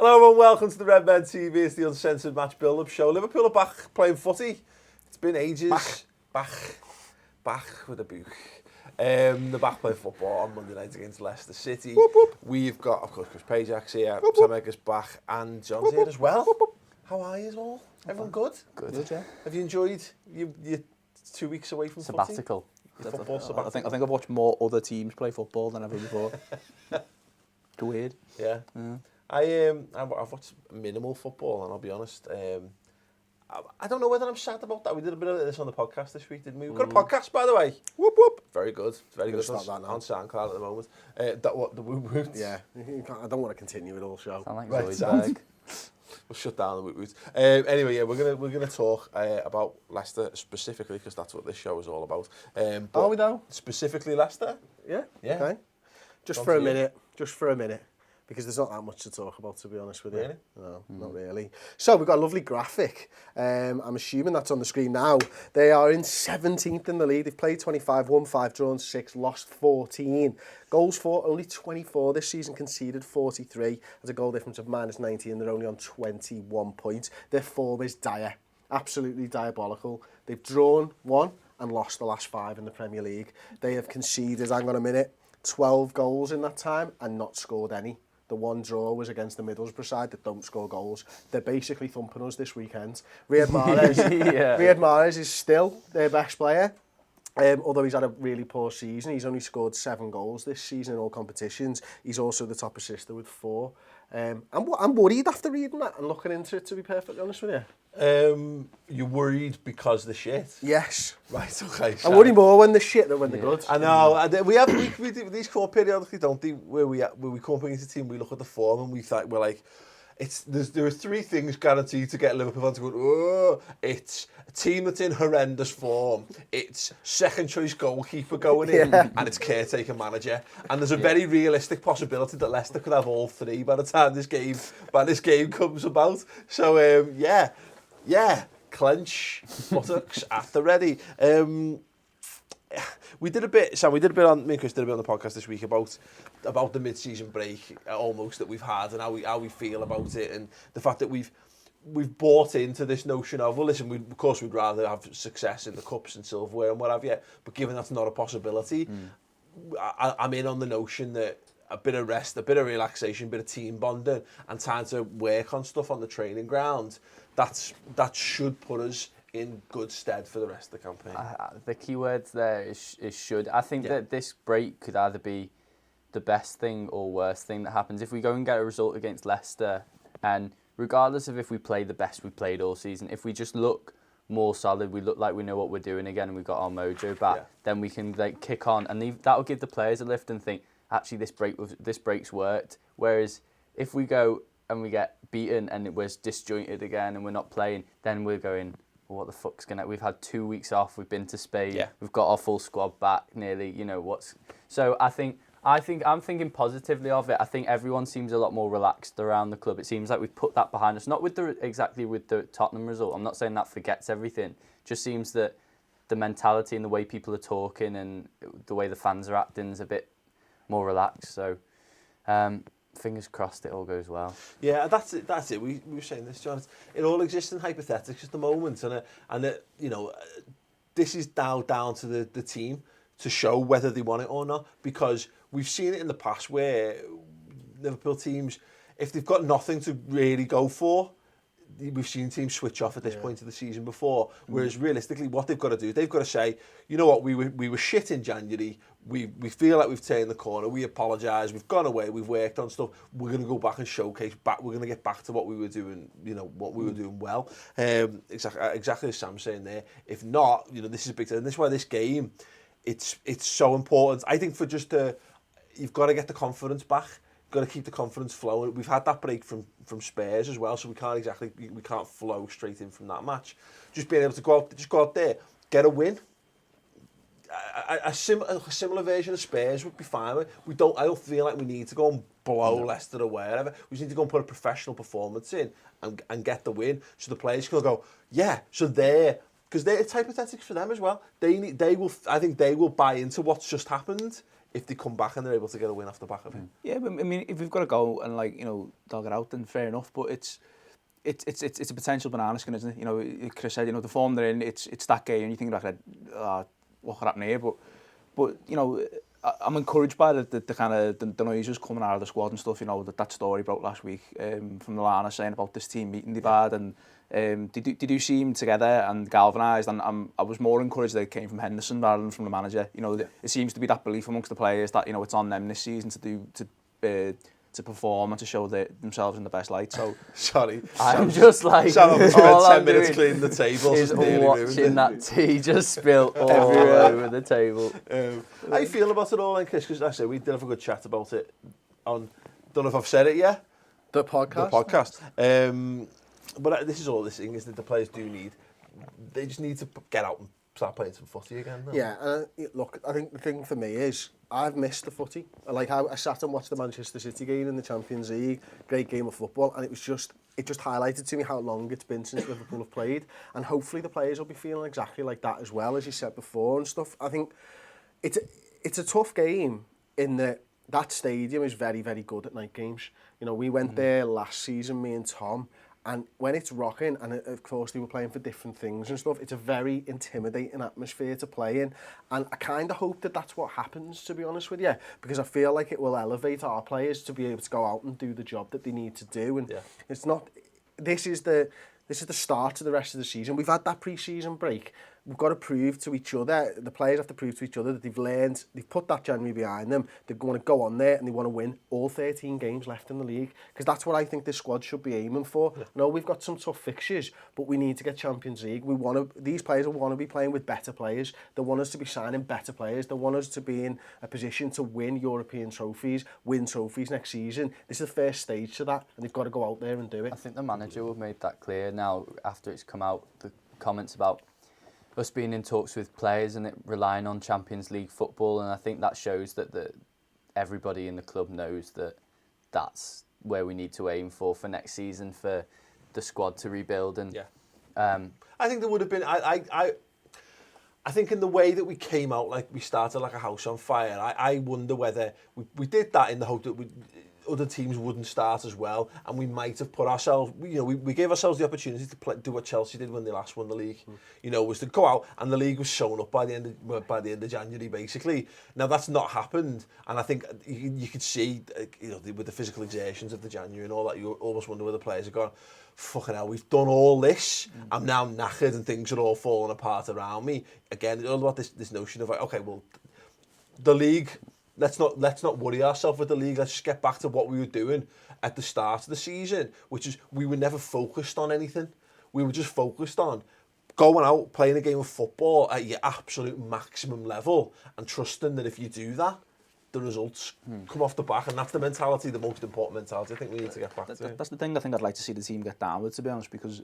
Hello and welcome to the Redmen TV. It's the Uncensored match build-up show. Liverpool are back playing footy. It's been ages. Back with a book. They're back playing football on Monday night against Leicester City. Whoop, whoop. We've got, of course, Chris Pajak's here, Whoop, Sam whoop. Egger's back, and John's here as well. Whoop, whoop. How are you all? Everyone good? Good, yeah. Have you enjoyed your 2 weeks away from Sabbatical. footy? Football sabbatical. I think I've watched more other teams play football than ever before. It's weird. Yeah. I've watched minimal football, and I'll be honest. I don't know whether I'm sad about that. We did a bit of this on the podcast this week, didn't we? We've got a podcast, by the way. Whoop, whoop. Very good. Very good. Stop that now. On SoundCloud at the moment. The Woot Woot. Yeah, I don't want to continue it all show. Sound like Right, Zoidberg. We'll shut down the Woot Woot. Anyway, yeah, we're gonna talk about Leicester specifically because that's what this show is all about. Are we though? Specifically Leicester. Yeah. Yeah. Okay. Just On for to a you. minute. Just for a minute. Because there's not that much to talk about, to be honest with you. Really? No, not really. So we've got a lovely graphic. I'm assuming that's on the screen now. They are in 17th in the league. They've played 25, won 5, drawn 6, lost 14. Goals for only 24 this season, conceded 43. Has a goal difference of -90 and they're only on 21 points. Their form is dire. Absolutely diabolical. They've drawn 1 and lost the last 5 in the Premier League. They have conceded, hang on a minute, 12 goals in that time and not scored any. The one draw was against the Middlesbrough side that don't score goals. They're basically thumping us this weekend. Riyad Mahrez is still their best player. Although he's had a really poor season. He's only scored 7 goals this season in all competitions. He's also the top assister with 4. I'm worried after reading that and looking into it, to be perfectly honest with you. You're worried because of the shit? Yes. Right, okay. I worry more when they're shit than when they're good. I know. We do these come up periodically, don't they? Where we come up against a team, we look at the form and we're like, there are 3 things guaranteed to get Liverpool fans to go, oh, it's a team that's in horrendous form, it's second choice goalkeeper going in, and it's caretaker manager. And there's a very realistic possibility that Leicester could have all 3 by the time this game comes about. So clench buttocks at the ready. We did a bit on, me and Chris did a bit on the podcast this week about the mid-season break almost that we've had and how we feel about it, and the fact that we've bought into this notion of, well, listen, of course we'd rather have success in the cups and silverware and what have you, but given that's not a possibility, I'm in on the notion that a bit of rest, a bit of relaxation, a bit of team bonding and time to work on stuff on the training ground, that should put us in good stead for the rest of the campaign. The key words there is should. I think that this break could either be the best thing or worst thing that happens. If we go and get a result against Leicester, and regardless of if we play the best we've played all season, if we just look more solid, we look like we know what we're doing again and we've got our mojo back, then we can kick on, and that'll give the players a lift and think, actually this break's worked. Whereas if we go and we get beaten and it was disjointed again and we're not playing, then we're going, well, what the fuck's we've had 2 weeks off, we've been to Spain, we've got our full squad back nearly, so I think I'm thinking positively of it. I think everyone seems a lot more relaxed around the club. It seems like we've put that behind us, not exactly with the Tottenham result. I'm not saying that forgets everything. Just seems that the mentality and the way people are talking and the way the fans are acting is a bit more relaxed. So fingers crossed it all goes well. Yeah, that's it. We were saying this, John. It all exists in hypothetics at the moment, and this is now down to the team to show whether they want it or not, because we've seen it in the past where Liverpool teams, if they've got nothing to really go for, we've seen teams switch off at this point of the season before. Whereas realistically, what they've got to do, they've got to say, you know what, we were shit in January. We feel like we've turned the corner. We apologise. We've gone away. We've worked on stuff. We're going to go back and showcase back. We're going to get back to what we were doing. What we were doing well. Exactly as Sam's saying there. If not, this is a big thing. And this is why this game, it's so important. I think you've got to get the confidence back. Got to keep the confidence flowing. We've had that break from Spurs as well, so we can't flow straight in from that match. Just being able to go out there, get a win. A similar version of Spurs would be fine. I don't feel like we need to go and blow Leicester away or whatever. We just need to go and put a professional performance in and get the win, so the players can go, so because it's hypothetics for them as well. I think they will buy into what's just happened if they come back and they're able to get a win off the back of it. Yeah, but I mean, if we've got to go and dog it out, then fair enough. But it's a potential banana skin, isn't it? You know, Chris said, the form they're in, it's that game, and you think like, what could happen here? But I'm encouraged by the kind of the noises coming out of the squad and stuff. That story broke last week from Lallana saying about this team meeting they've had, and they do seem together and galvanised. And I was more encouraged that it came from Henderson rather than from the manager. It seems to be that belief amongst the players that it's on them this season to perform and to show themselves in the best light. So sorry, I'm just like Sam spent all 10 I'm minutes doing cleaning the table. is watching that tea just spill all over the table. How you feel about it all, then, Chris? Because I said we did have a good chat about it on. Don't know if I've said it yet. The podcast. The podcast. But this is all this thing is that the players do need. They just need to get out and start playing some footy again. No? Yeah, look, I think the thing for me is I've missed the footy. Like I sat and watched the Manchester City game in the Champions League, great game of football, and it just highlighted to me how long it's been since Liverpool have played, and hopefully the players will be feeling exactly like that as well, as you said before and stuff. I think it's a tough game in that stadium is very, very good at night games. We went there last season, me and Tom. And when it's rocking, and of course they were playing for different things and stuff, it's a very intimidating atmosphere to play in. And I kind of hope that that's what happens, to be honest with you, because I feel like it will elevate our players to be able to go out and do the job that they need to do. And it's not. This is the start to the rest of the season. We've had that pre-season break. We've got to prove to each other, the players have to prove to each other that they've learned, they've put that January behind them, they want to go on there and they want to win all 13 games left in the league, because that's what I think this squad should be aiming for. Yeah. No, we've got some tough fixtures, but we need to get Champions League. These players want to be playing with better players. They want us to be signing better players. They want us to be in a position to win European trophies, win trophies next season. This is the first stage to that, and they've got to go out there and do it. I think the manager will have made that clear now after it's come out, the comments about us being in talks with players and it relying on Champions League football, and I think that shows that everybody in the club knows that that's where we need to aim for next season for the squad to rebuild. And I think there would have been. I think in the way that we came out, like we started like a house on fire. I wonder whether we did that in the hope that other teams wouldn't start as well, and we might have put ourselves, we gave ourselves the opportunity to do what Chelsea did when they last won the league. Was to go out and the league was sewn up by the end of January, basically. Now that's not happened, and I think you could see, with the physical exertions of the January and all that, you almost wonder where the players are going. Fucking hell, we've done all this. I'm now knackered and things are all falling apart around me. Again, it's all about this notion of like, okay, well, the league. Let's not worry ourselves with the league. Let's just get back to what we were doing at the start of the season, which is we were never focused on anything. We were just focused on going out, playing a game of football at your absolute maximum level and trusting that if you do that, the results come off the back. And that's the mentality, the most important mentality I think we need to get back to. That's the thing I think I'd like to see the team get down with, to be honest, because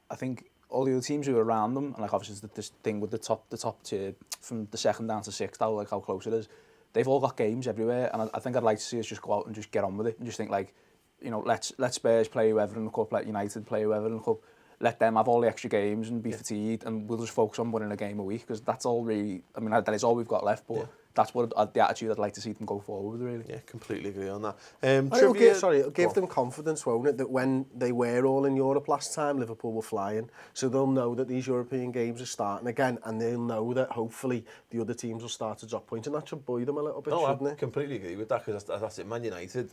I think all the other teams who are around them, and like obviously this thing with the top tier, from the second down to sixth, how close it is, they've all got games everywhere, and I think I'd like to see us just go out and just get on with it and just think like, let Spurs play whoever in the cup, let United play whoever in the cup, let them have all the extra games and be fatigued, and we'll just focus on winning a game a week, because that's all really, that is all we've got left, but that's what the attitude I'd like to see them go forward with, really. Yeah, completely agree on that. It'll give them confidence, won't it, that when they were all in Europe last time, Liverpool were flying, so they'll know that these European games are starting again, and they'll know that hopefully the other teams will start to drop points, and that should buoy them a little bit, shouldn't it? I completely agree with that, because that's it. Man United,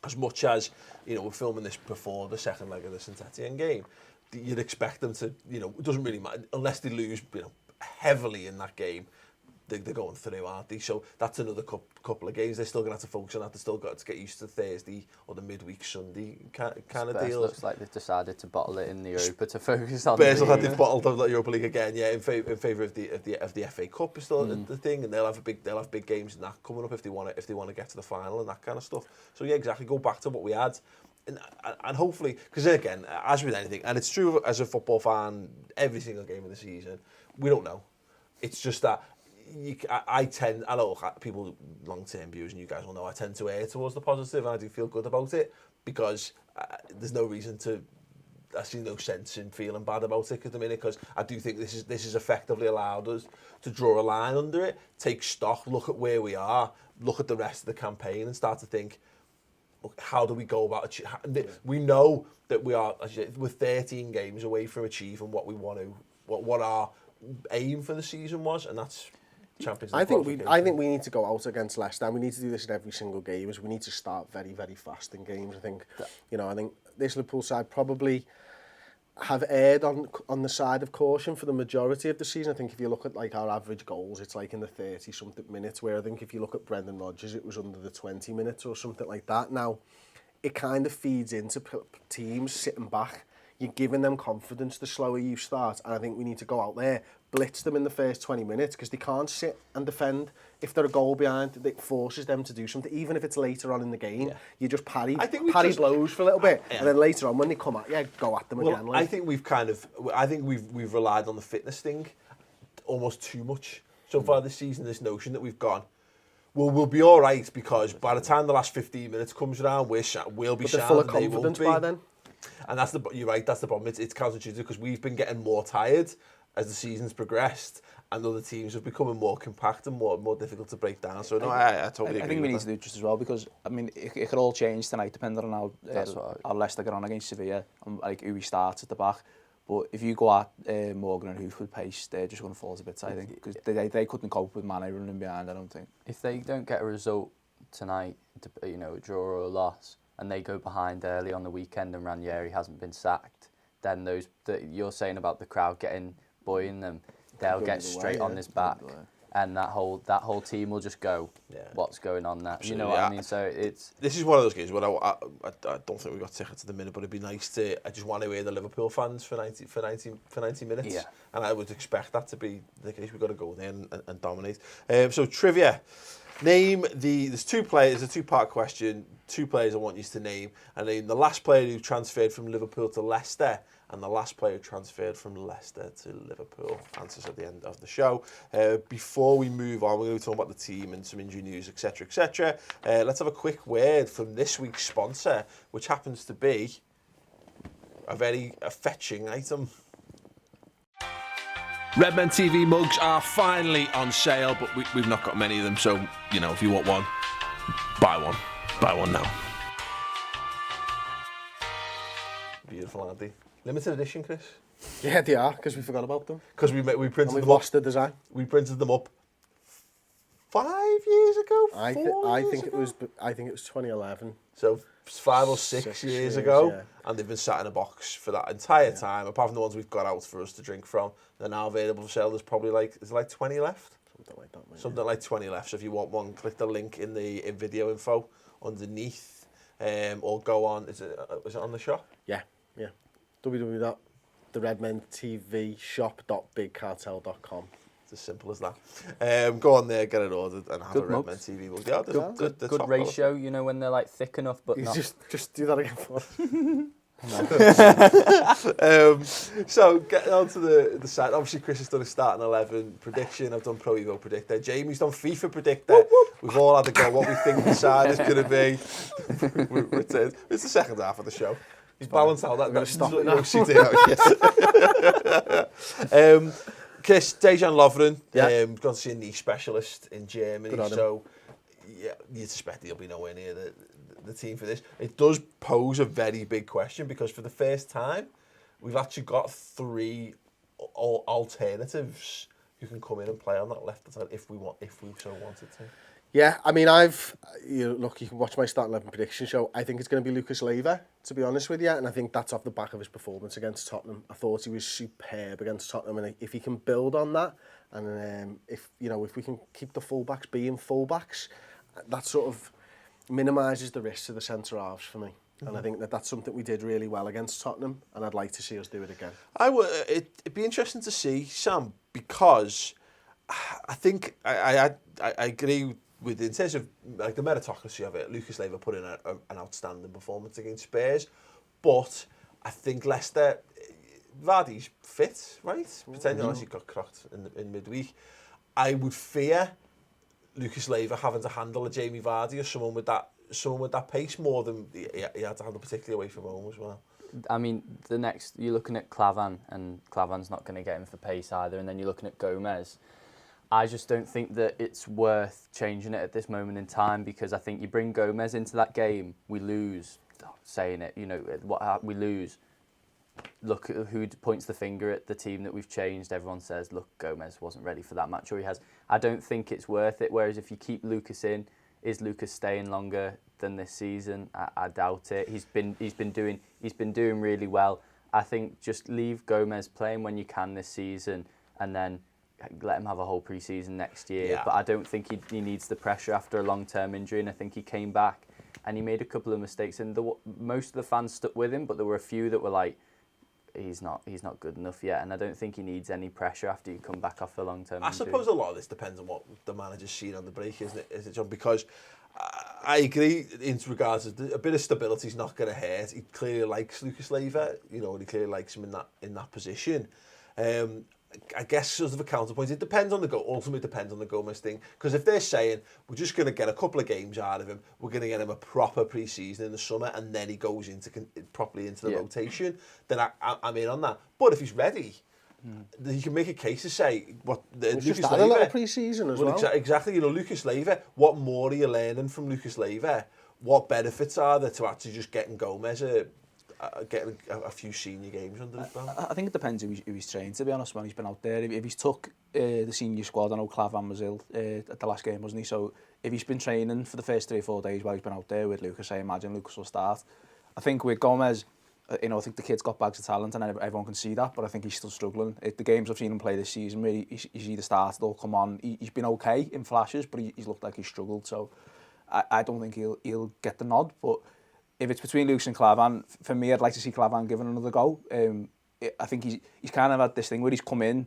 as much as, we're filming this before the second leg of the Saint-Etienne game, you'd expect them to, it doesn't really matter, unless they lose, heavily in that game, they're going through, aren't they? So that's another couple of games. They're still going to have to focus on that. They've still got to get used to Thursday or the midweek Sunday kind of deal. Looks like they've decided to bottle it in the Europa to focus on. Spurs will have they've bottled the Europa League again, in favour of the FA Cup is still the thing, and they'll have big games in that coming up if they want to get to the final and that kind of stuff. So yeah, exactly. Go back to what we had. And hopefully, because again, as with anything, and it's true as a football fan, every single game of the season, we don't know. It's just that I know people, long-term viewers, and you guys will know, I tend to err towards the positive, and I do feel good about it, because there's no reason to I see no sense in feeling bad about it at the minute, because I do think this is effectively allowed us to draw a line under it, take stock, look at where we are, look at the rest of the campaign, and start to think, how do we go about it? We know that we're 13 games away from achieving what we want to, what our aim for the season was, and that's Champions League. I think we need to go out against Leicester, and we need to do this in every single game. We need to start very, very fast in games. I think this Liverpool side probably have erred on the side of caution for the majority of the season. I think if you look at like our average goals, it's like in the 30-something minutes, where I think if you look at Brendan Rodgers, it was under the 20 minutes or something like that. Now, it kind of feeds into teams sitting back. You're giving them confidence the slower you start, and I think we need to go out there, blitz them in the first 20 minutes, because they can't sit and defend. If they're a goal behind, it forces them to do something, even if it's later on in the game. Yeah. You just parry blows for a little bit, and then later on when they come at go at them again. I think we've relied on the fitness thing almost too much so far this season. This notion that we've gone, well, we'll be all right, because by the time the last 15 minutes comes around, we'll be full of confidence by then. And you're right, that's the problem. It's counterintuitive, because we've been getting more tired as the season's progressed, and other teams have becoming more compact and more difficult to break down. So I totally agree. I think we need to do it just as well, because I mean it could all change tonight depending on how Leicester get on against Sevilla and like who we start at the back. But if you go at Morgan and Hoof with pace, they're just going to fall to bits, I think, because they couldn't cope with Mane running behind, I don't think. If they don't get a result tonight, a draw or a loss, and they go behind early on the weekend and Ranieri hasn't been sacked, then those that you're saying about the crowd getting buoying them, they'll get straight on his back, and that whole team will just go, what's going on there? You know what I mean? So this is one of those games where I don't think we've got tickets at the minute, but it'd be nice to. I just want to hear the Liverpool fans for 90 minutes, and I would expect that to be the case. We've got to go there and dominate. So trivia. Name there's two players, a two-part question, two players I want you to name, and then the last player who transferred from Liverpool to Leicester, and the last player who transferred from Leicester to Liverpool. Answers at the end of the show. Before we move on, we're going to talk about the team and some injury news, etc., etc. Let's have a quick word from this week's sponsor, which happens to be a very fetching item. Redmen TV mugs are finally on sale, but we've not got many of them, so, if you want one, buy one. Buy one now. Beautiful, aren't they? Limited edition, Chris? Yeah, they are, because we forgot about them. Because we printed them up. We've lost the design. We printed them up 5 years ago? I think it was 2011. So 5 or 6 years ago, and they've been sat in a box for that entire time, apart from the ones we've got out for us to drink from. They're now available for sale. There's probably like 20 left? Something like that, mate. Something like 20 left. So if you want one, click the link in the video info underneath, or go on. Is it on the shop? Yeah. www.theredmentvshop.bigcartel.com. It's as simple as that. Go on there, get it ordered, and have a Redmen TV mug. Yeah, good ratio, when they're like thick enough, but not. Just do that again for us. So getting on to the side, obviously Chris has done a starting 11 prediction, I've done Pro Evo predictor, Jamie's done FIFA predictor. We've all had a go what we think the side is going to be. It's the second half of the show. He's balanced out. That's stop what it now. Chris, Dejan Lovren, gone to see a knee specialist in Germany, so you'd suspect he'll be nowhere near the team for this. It does pose a very big question, because for the first time, we've actually got 3 alternatives who can come in and play on that left side if we so wanted to. Yeah, I mean, you can watch my starting 11 prediction show. I think it's going to be Lucas Leiva, to be honest with you, and I think that's off the back of his performance against Tottenham. I thought he was superb against Tottenham, and if he can build on that, and if we can keep the fullbacks being fullbacks, that sort of minimises the risks to the centre halves for me. Mm-hmm. And I think that's something we did really well against Tottenham, and I'd like to see us do it again. It'd be interesting to see, Sam, because I think I agree with, in terms of like the meritocracy of it, Lucas Leiva put in an outstanding performance against Spurs, but I think Leicester, Vardy's fit, right? Potentially, unless he got crocked in midweek. I would fear Lucas Leiva having to handle a Jamie Vardy or someone with that someone with that pace more than he had to handle, particularly away from home as well. I mean, you're looking at Clavan, and Clavan's not going to get him for pace either, and then you're looking at Gomez. I just don't think that it's worth changing it at this moment in time, because I think you bring Gomez into that game, we lose. Saying it, we lose. Look at who points the finger at the team that we've changed. Everyone says, look, Gomez wasn't ready for that match, or he has. I don't think it's worth it. Whereas if you keep Lucas in, is Lucas staying longer than this season? I doubt it. He's been doing really well. I think just leave Gomez playing when you can this season, and then let him have a whole pre-season next year. Yeah. But I don't think he needs the pressure after a long-term injury, and I think he came back and he made a couple of mistakes, and most of the fans stuck with him, but there were a few that were like, he's not good enough yet, and I don't think he needs any pressure after you come back off a long-term injury. I suppose a lot of this depends on what the manager's seen on the break, isn't it, John? Because I agree in regards to a bit of stability is not going to hurt. He clearly likes Lucas Leiva, and he clearly likes him in that position. I guess sort of a counterpoint, it depends on ultimately depends on the Gomez thing. Because if they're saying, we're just going to get a couple of games out of him, we're going to get him a proper pre-season in the summer, and then he goes properly into the rotation, then I'm in on that. But if he's ready, you can make a case to say, Lucas just had a little pre-season as well. Exactly, Lucas Leiva, what more are you learning from Lucas Leiva? What benefits are there to actually just getting Gomez getting a few senior games under his belt? I think it depends who he's trained, to be honest, when he's been out there. If he's took the senior squad, I know Clavan was ill at the last game, wasn't he? So if he's been training for the first 3 or 4 days while he's been out there with Lucas, I imagine Lucas will start. I think with Gomez, I think the kid's got bags of talent and everyone can see that, but I think he's still struggling. The games I've seen him play this season, where he's either started or come on, he's been okay in flashes, but he's looked like he's struggled. So I don't think he'll get the nod, but if it's between Lucas and Clavan, for me, I'd like to see Clavan given another go. I think he's kind of had this thing where he's come in,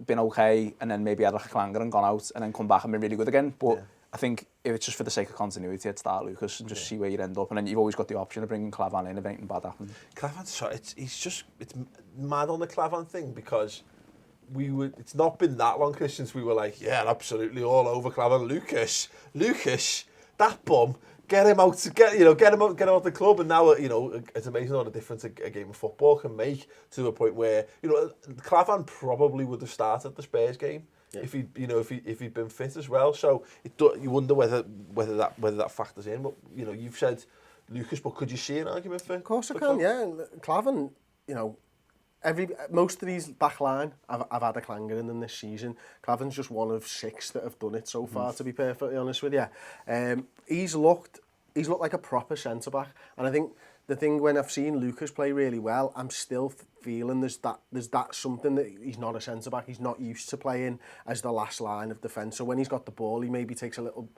been okay, and then maybe had like a clanger and gone out, and then come back and been really good again. But I think if it's just for the sake of continuity, I'd start Lucas and just see where you end up. And then you've always got the option of bringing Clavan in if anything bad happens. Clavan, it's mad on the Clavan thing, because it's not been that long, Chris, since we were like, yeah, absolutely all over Clavan. Lucas, that bum. Get him out get him out the club, and now it's amazing what a difference a game of football can make, to a point where Clavan probably would have started the Spurs game if he'd been fit as well. So you wonder whether that factors in. But you've said Lucas, but could you see an argument for? Of course I can. Yeah, Clavan. Most of these back line, I've had a clanger in them this season. Clavan's just one of 6 that have done it so far, to be perfectly honest with you. He's looked like a proper centre-back. And I think the thing, when I've seen Lucas play really well, I'm still feeling there's that something that he's not a centre-back. He's not used to playing as the last line of defence. So when he's got the ball, he maybe takes a little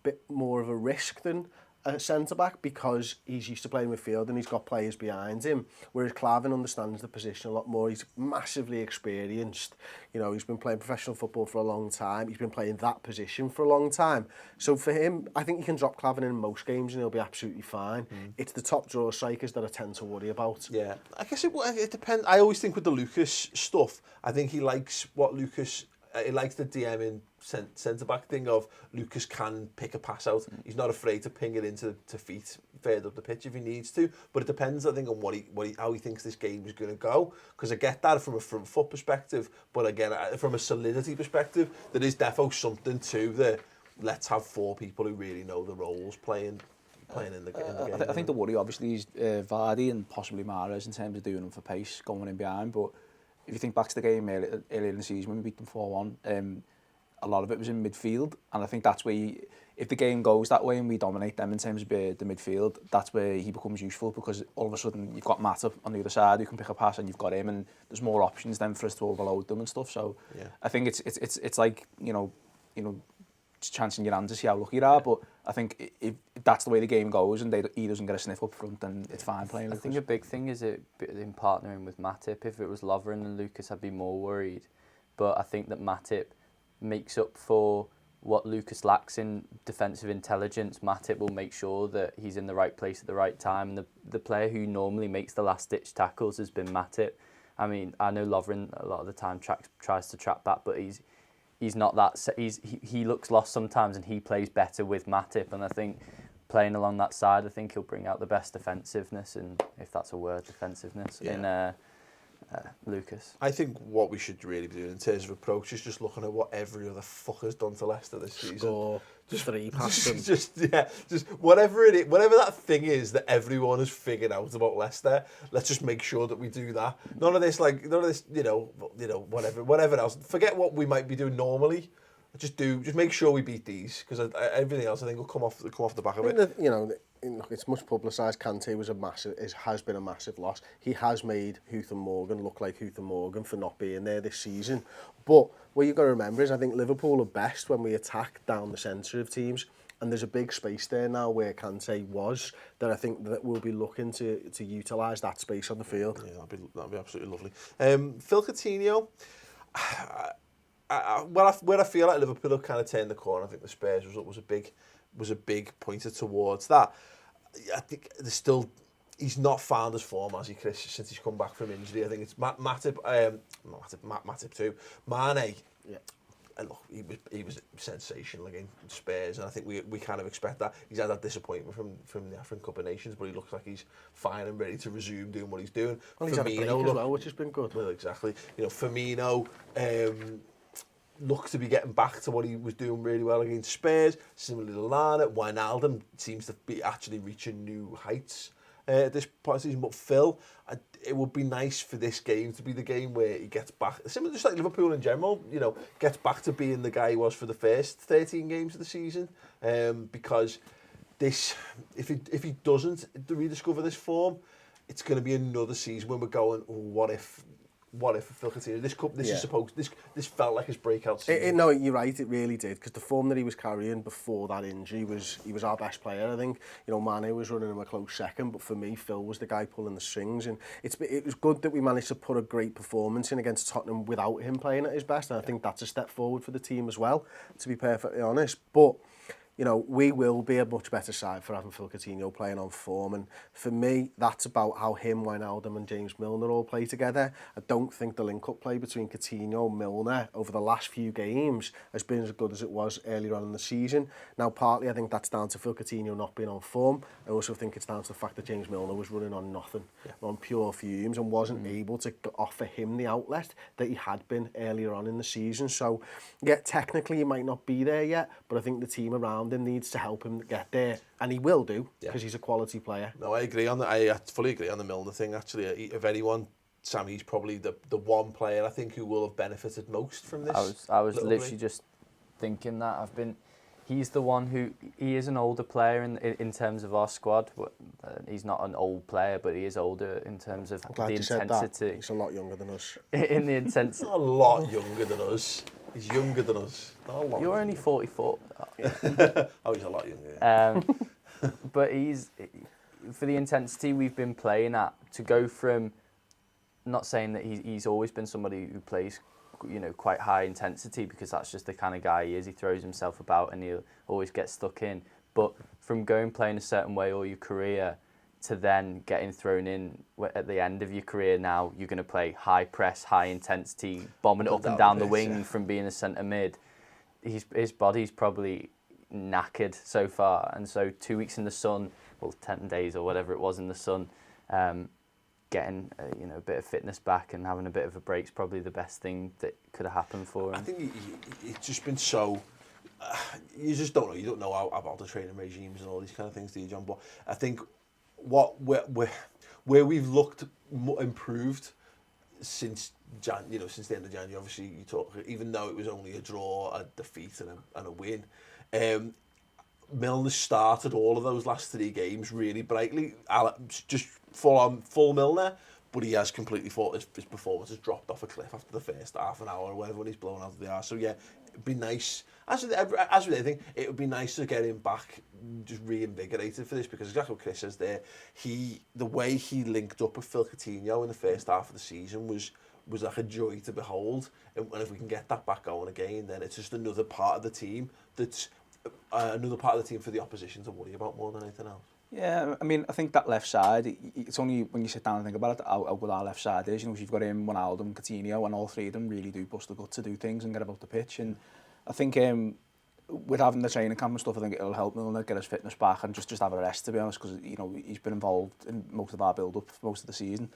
bit more of a risk than a centre-back, because he's used to playing midfield and he's got players behind him, whereas Clavan understands the position a lot more. He's massively experienced. He's been playing professional football for a long time. He's been playing that position for a long time. So for him, I think you can drop Clavan in most games and he'll be absolutely fine. It's the top draw strikers that I tend to worry about. Yeah, I guess it depends. I always think with the Lucas stuff, I think he likes what Lucas... He likes the DMing centre-back thing of Lucas can pick a pass out. He's not afraid to ping it into feet further up the pitch if he needs to. But it depends, I think, on how he thinks this game is going to go. Because I get that from a front foot perspective, but again, from a solidity perspective, there is defo something to the let's have 4 people who really know the roles playing in the game. I think the worry obviously is Vardy and possibly Mahrez in terms of doing them for pace, going in behind, but if you think back to the game earlier in the season when we beat them 4-1, a lot of it was in midfield, and I think that's where if the game goes that way and we dominate them in terms of the midfield, that's where he becomes useful, because all of a sudden you've got Matip on the other side who can pick a pass, and you've got him, and there's more options then for us to overload them and stuff. So I think it's like chancing your hand to see how lucky you are, but I think if that's the way the game goes and he doesn't get a sniff up front, then it's fine playing Lucas. I think a big thing is in partnering with Matip. If it was Lovren and Lucas, I'd be more worried. But I think that Matip makes up for what Lucas lacks in defensive intelligence. Matip will make sure that he's in the right place at the right time. And the player who normally makes the last-ditch tackles has been Matip. I mean, I know Lovren a lot of the time tries to trap that, but he's not that. He looks lost sometimes, and he plays better with Matip. And I think playing along that side, I think he'll bring out the best defensiveness, and if that's a word, defensiveness in Lucas. I think what we should really be doing in terms of approach is just looking at what every other fucker's done to Leicester this season. Score. Just 3 past them. just whatever it is, whatever that thing is that everyone has figured out about Leicester, let's just make sure that we do that. None of this, whatever else. Forget what we might be doing normally. Just make sure we beat these, because everything else I think will come off the back of it. It's much publicised. Kante has been a massive loss. He has made Huth and Morgan look like Huth and Morgan for not being there this season. But what you've got to remember is I think Liverpool are best when we attack down the centre of teams. And there's a big space there now where Kante was, that I think that we'll be looking to utilise that space on the field. Yeah, that'd be absolutely lovely. Phil Coutinho, where I feel like Liverpool have kind of turned the corner, I think the Spurs result was a big pointer towards that. I think he's not found his form, has he, Chris, since he's come back from injury. I think it's Matip too. Mane, yeah. And look, he was sensational against Spurs, and I think we kind of expect that. He's had that disappointment from the African Cup of Nations, but he looks like he's fine and ready to resume doing what he's doing. Well, he's had a break as well, which has been good. Well, exactly. Firmino looks to be getting back to what he was doing really well against Spurs. Similarly to Lallana, Wijnaldum seems to be actually reaching new heights at this point of the season. But Phil, it would be nice for this game to be the game where he gets back, similar just like Liverpool in general, gets back to being the guy he was for the first 13 games of the season. Because this, if he doesn't rediscover this form, it's going to be another season when we're going, what if Phil Coutinho, this felt like his breakout season. No, you're right, it really did, because the form that he was carrying before that injury he was our best player, I think. Mane was running him a close second, but for me, Phil was the guy pulling the strings, and it was good that we managed to put a great performance in against Tottenham without him playing at his best, and I think that's a step forward for the team as well, to be perfectly honest. But we will be a much better side for having Phil Coutinho playing on form. And for me, that's about how him, Wijnaldum and James Milner all play together. I don't think the link-up play between Coutinho and Milner over the last few games has been as good as it was earlier on in the season. Now, partly I think that's down to Phil Coutinho not being on form. I also think it's down to the fact that James Milner was running on nothing, on pure fumes, and wasn't able to offer him the outlet that he had been earlier on in the season. So, yeah, technically he might not be there yet, but I think the team around him needs to help him get there, and he will do, because he's a quality player. No, I agree on that. I fully agree on the Milner thing. Actually, if anyone, Sam, he's probably the one player I think who will have benefited most from this. I was literally just thinking that. He's the one he is an older player in terms of our squad. He's not an old player, but he is older in terms of the intensity. He's a lot younger than us. In the intensity. Not a lot younger than us. He's younger than us. You're only 44. Oh, he's a lot younger. Yeah. But for the intensity we've been playing at, to go from, not saying that he's always been somebody who plays, quite high intensity, because that's just the kind of guy he is. He throws himself about and he'll always get stuck in. But from playing a certain way all your career to then getting thrown in at the end of your career, now you're going to play high press, high intensity, bombing it up and down the wing from being a centre mid. His body's probably knackered so far, and so 2 weeks in the sun, 10 days or whatever it was in the sun, getting a bit of fitness back and having a bit of a break's probably the best thing that could have happened for him. I think it's just been so. You just don't know. You don't know about the training regimes and all these kind of things, do you, John? But I think where we've looked improved since since the end of January. Obviously, you talk, even though it was only a draw, a defeat, and a win. Milner started all of those last 3 games really brightly. Just full Milner, but he has completely thought his performance has dropped off a cliff after the first half an hour or whatever when he's blown out of the arse. So yeah, it'd be nice. As with anything, it would be nice to get him back, just reinvigorated for this, because exactly what Chris says there, the way he linked up with Phil Coutinho in the first half of the season was like a joy to behold. And if we can get that back going again, then it's just another part of the team that's another part of the team for the opposition to worry about more than anything else. Yeah, I mean, I think that left side, it's only when you sit down and think about it how good our left side is. You've got him, Wijnaldum, Coutinho, and all 3 of them really do bust the gut to do things and get about the pitch. And I think with having the training camp and stuff, I think it'll help Milner get his fitness back and just have a rest, to be honest, because you know he's been involved in most of our build-up for most of the season.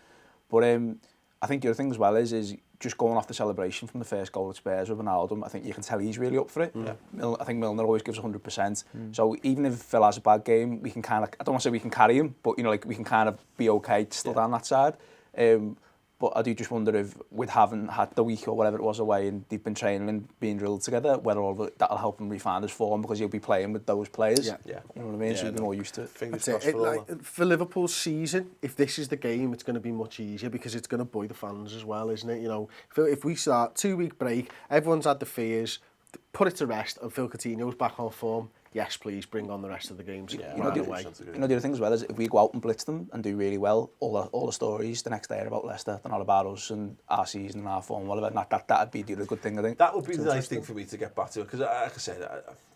But I think the other thing as well is just going off the celebration from the first goal at Spurs with Ronaldo. I think you can tell he's really up for it. I think Milner always gives 100%. So even if Phil has a bad game, we can kind of, I don't want to say we can carry him, but you know, like we can kind of be okay still down that side. But I do just wonder if, with having had the week or whatever it was away and they've been training and being drilled together, whether all of that'll help him refine his form because he'll be playing with those players. Yeah. You know what I mean? Yeah, So he'll be more used to it. Fingers crossed for all that. For Liverpool's season, if this is the game, it's going to be much easier because it's going to buoy the fans as well, isn't it? You know, if we start 2-week break, everyone's had the fears, put it to rest, and Phil Coutinho's back on form. Yes, please bring on the rest of the games. Yeah, You know, the other thing as well is if we go out and blitz them and do really well, all the stories the next day are about Leicester. They're not about us and our season and our form, whatever. That'd be the other good thing, I think. That would be the nice thing for me to get back to, because like I said,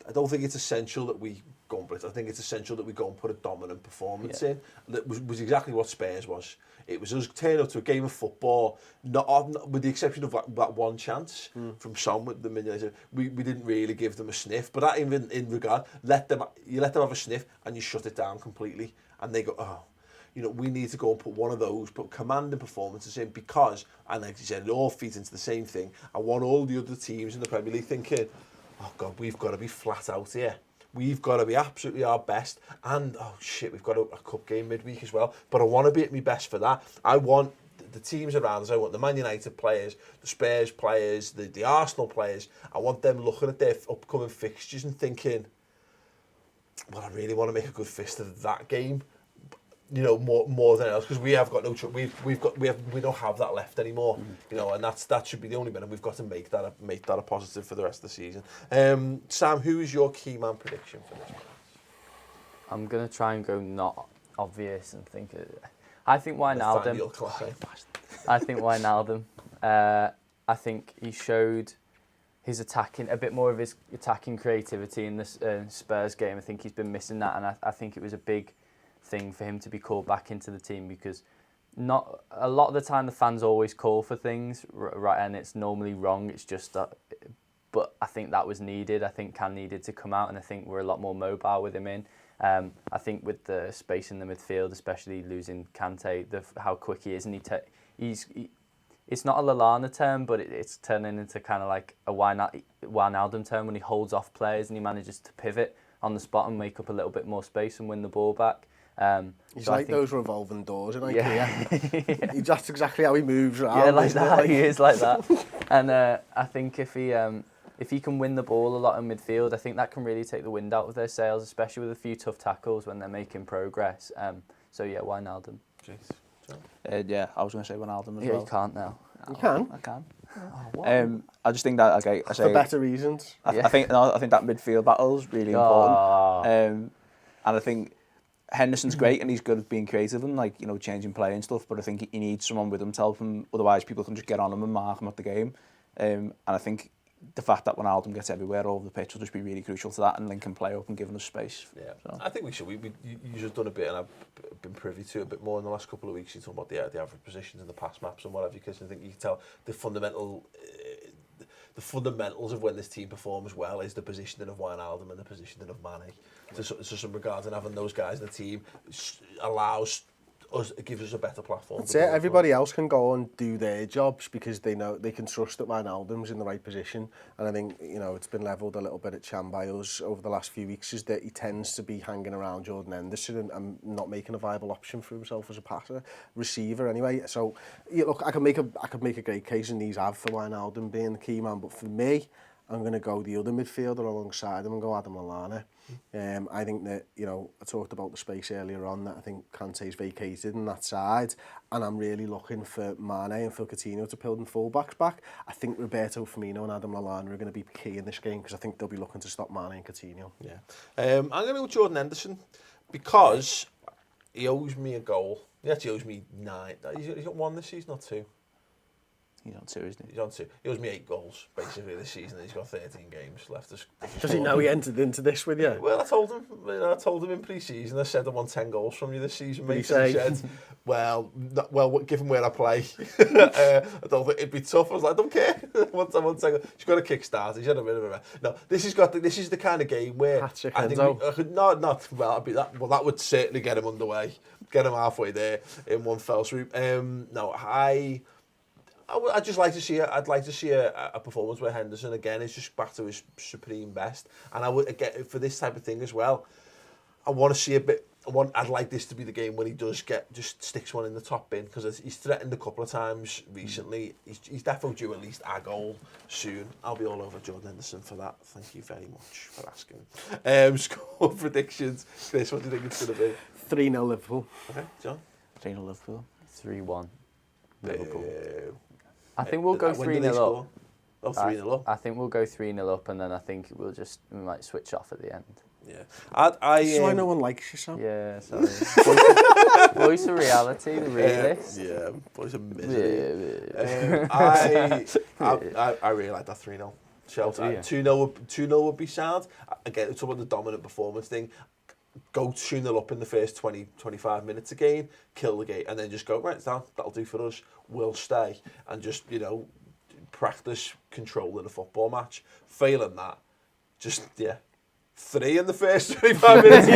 I don't think it's essential that we go and blitz. I think it's essential that we go and put a dominant performance in. That was exactly what Spurs was. It was us turning up to a game of football, not with the exception of that one chance from Son with the minute. We didn't really give them a sniff, but that even in regard, you let them have a sniff and you shut it down completely, and they go, oh, you know, we need to go and put one of those, put commanding performances in, because, and like you said, it all feeds into the same thing. I want all the other teams in the Premier League thinking, oh God, we've got to be flat out here. We've got to be absolutely our best, and oh shit, we've got a cup game midweek as well, but I want to be at my best for that. I want the teams around us, I want the Man United players, the Spurs players, the Arsenal players, I want them looking at their upcoming fixtures and thinking, well, I really want to make a good fist of that game, you know, more than else, because we have got no we don't have that left anymore, you know, and that should be the only bit, and we've got to make that a positive for the rest of the season. Sam, who is your key man prediction for this match? I'm gonna try and go not obvious and think. I think Wijnaldum. I think Wijnaldum. I think he showed his a bit more of his attacking creativity in this Spurs game. I think he's been missing that, and I think it was a big thing for him to be called back into the team, because not a lot of the time the fans always call for things right, and it's normally wrong. It's just that, but I think that was needed. I think Can needed to come out, and I think we're a lot more mobile with him in. I think with the space in the midfield, especially losing Kante, how quick he is, and it's not a Lallana term, but it's turning into kind of like a Wijnaldum term when he holds off players and he manages to pivot on the spot and make up a little bit more space and win the ball back. He's so like those revolving doors in IKEA. Yeah. That's exactly how he moves around. Yeah, like that. He is like that. And I think if he can win the ball a lot in midfield, I think that can really take the wind out of their sails, especially with a few tough tackles when they're making progress. So yeah, Wijnaldum. Yeah, I was going to say Wijnaldum as well. Yeah, you can't now. You can. I can. Oh, I just think that, okay, I say, for better reasons. I think that midfield battle is really important. And I think Henderson's great and he's good at being creative and, like, you know, changing play and stuff, but I think he needs someone with him to help him, otherwise people can just get on him and mark him at the game. And I think the fact that Wijnaldum gets everywhere all over the pitch will just be really crucial to that, and linking play up and giving us space. Yeah, so. I think we should. You've just done a bit, and I've been privy to it a bit more in the last couple of weeks. You talk about the average positions and the pass maps and whatever, because I think you can tell the fundamentals of when this team performs well is the positioning of Wijnaldum and the positioning of Mane. To some regards, and having those guys in the team allows us, it gives us a better platform. That's it. Everybody else can go and do their jobs because they know they can trust that Wijnaldum's in the right position. And I think, you know, it's been levelled a little bit at Chan by us over the last few weeks, is that he tends to be hanging around Jordan Henderson and not making a viable option for himself as a receiver anyway. So, yeah, look, I could make a great case, and these have, for Wijnaldum being the key man. But for me, I'm going to go the other midfielder alongside him and go Adam Lallana. I think that, you know, I talked about the space earlier on, that I think Kante's vacated on that side, and I'm really looking for Mane and Phil Coutinho to pull them full-backs back. I think Roberto Firmino and Adam Lallana are going to be key in this game, because I think they'll be looking to stop Mane and Coutinho. Yeah. I'm going to go with Jordan Henderson, because he owes me a goal. He actually owes me 9. He's got 1 this season, not 2. He's on 2, isn't he? He's on 2. He owes me 8 goals, basically, this season. He's got 13 games left. Does he know he entered into this with you? Well, I told him in pre-season. I said I want 10 goals from you this season, mate. He said, well, given where I play, I don't think it'd be tough. I was like, I don't care. I want 10 goals. She's got a kick-start. He's had a bit of a... No, this is the kind of game where... Patrick I think that would certainly get him underway. Get him halfway there in one fell swoop. I'd just like to see I'd like to see a performance where Henderson again is just back to his supreme best, and I would again for this type of thing as well. I want to see a bit. I'd like this to be the game when he does just sticks one in the top bin, because he's threatened a couple of times recently. He's definitely due at least a goal soon. I'll be all over Jordan Henderson for that. Thank you very much for asking. Score predictions, Chris. What do you think it's going to be? 3-0 Liverpool. Okay, John. 3-0 Liverpool. 3-1 Liverpool. I think we'll go 3-0 up. Oh, 3-0 up. I think we'll go 3-0 up, and then I think we might switch off at the end. Yeah. That's why no one likes you, Sam. Yeah, sorry. Voice of reality, the realist. Yeah, voice of misery. I really like that 3-0 shout. 2-0 would be sound. Again, it's about the dominant performance thing. Go 2-0 up in the first 20-25 minutes again, kill the game, and then just go, right, that'll do for us. We'll stay and just, practice controlling a football match. Failing that, just, 3 in the first 25 minutes.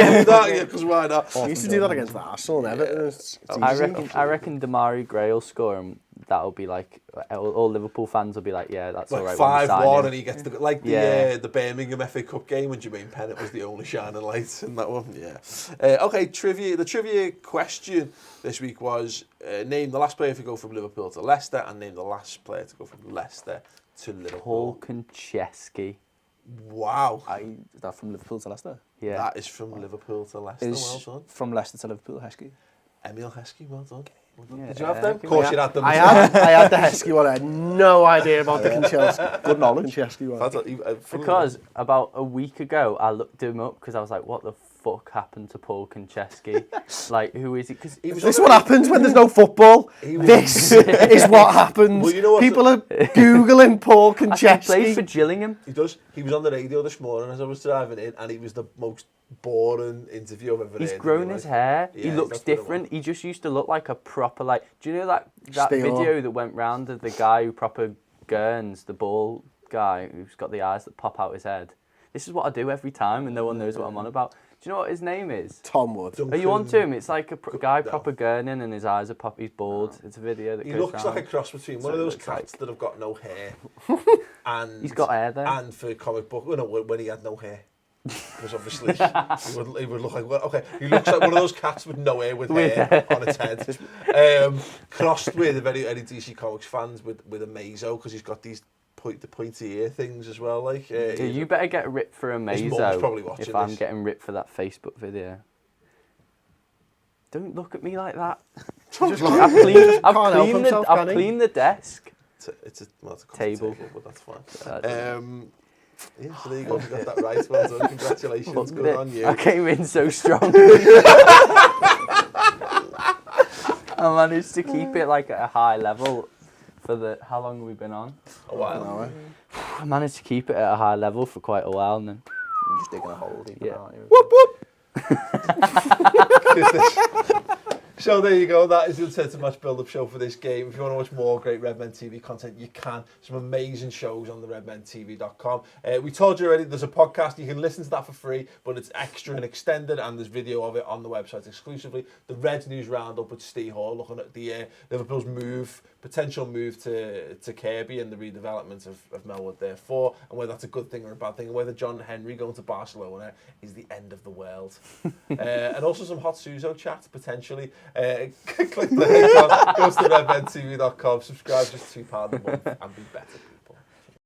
Because why not? We used to do that against Arsenal and Everton. I reckon Damari Gray will score, and that'll be like all Liverpool fans will be like, yeah, that's all right. 5-1, and he gets the Birmingham FA Cup game when Jermaine Pennant was the only shining light in that one. Yeah. Okay, trivia. The trivia question this week was name the last player to go from Liverpool to Leicester, and name the last player to go from Leicester to Liverpool. Paul Konchesky. Wow. Is that from Liverpool to Leicester? Yeah. That is from Liverpool to Leicester. Well done. From Leicester to Liverpool, Heskey. Emil Heskey, well done. Yeah, did you have them? Of course you had them. I had the Heskey one. I had no idea about the Konchesky. Good knowledge. Konchesky one. Because about a week ago, I looked him up because I was like, what the fuck happened to Paul Konchesky? Like, who is he? Because this is what happens when there's no football. This is what happens. Well, you know what? People are Googling Paul Konchesky. He plays for Gillingham. He does. He was on the radio this morning as I was driving in, and he was the most boring interview I've ever heard. He's grown his hair. Yeah, he looks different. He just used to look like a proper, like, do you know that video that went round of the guy who proper gurns, the ball guy who's got the eyes that pop out his head? This is what I do every time, and no one knows what I'm on about. Do you know what his name is? Tom Wood. Are you on to him? It's like a guy proper gurning, and his eyes are pop. He's bald. It's a video that he goes looks round. like a cross between one of those cats that have got no hair, and he's got hair there. And for comic book, when he had no hair. Because obviously he would look like, well, okay, he looks like one of those cats with no hair with hair on its head. Crossed with any DC Comics fans with a Mazo, because he's got these the pointy ear things as well. Like, you better get ripped for a Mazo if I'm getting ripped for that Facebook video. Don't look at me like that. I've cleaned the desk. It's a table, but that's fine. Yeah, so there you go. You got that right. Well done. Congratulations. Good on you. I came in so strong. I managed to keep it like at a high level for how long have we been on? A while. I managed to keep it at a high level for quite a while, and then You're just digging a hole. Yeah. Whoop whoop. So there you go, that is the Uncensored Match Build-Up Show for this game. If you want to watch more great Redmen TV content, you can. Some amazing shows on the redmentv.com. We told you already, there's a podcast, you can listen to that for free, but it's extra and extended, and there's video of it on the website exclusively. The Reds News Roundup with Steve Hall, looking at the Liverpool's potential move to Kirby and the redevelopment of Melwood therefore, and whether that's a good thing or a bad thing, and whether John Henry going to Barcelona is the end of the world. And also some Hot Suzo chat, potentially. Click the link on, goes to redmentv.com, subscribe just £2 a month and be better.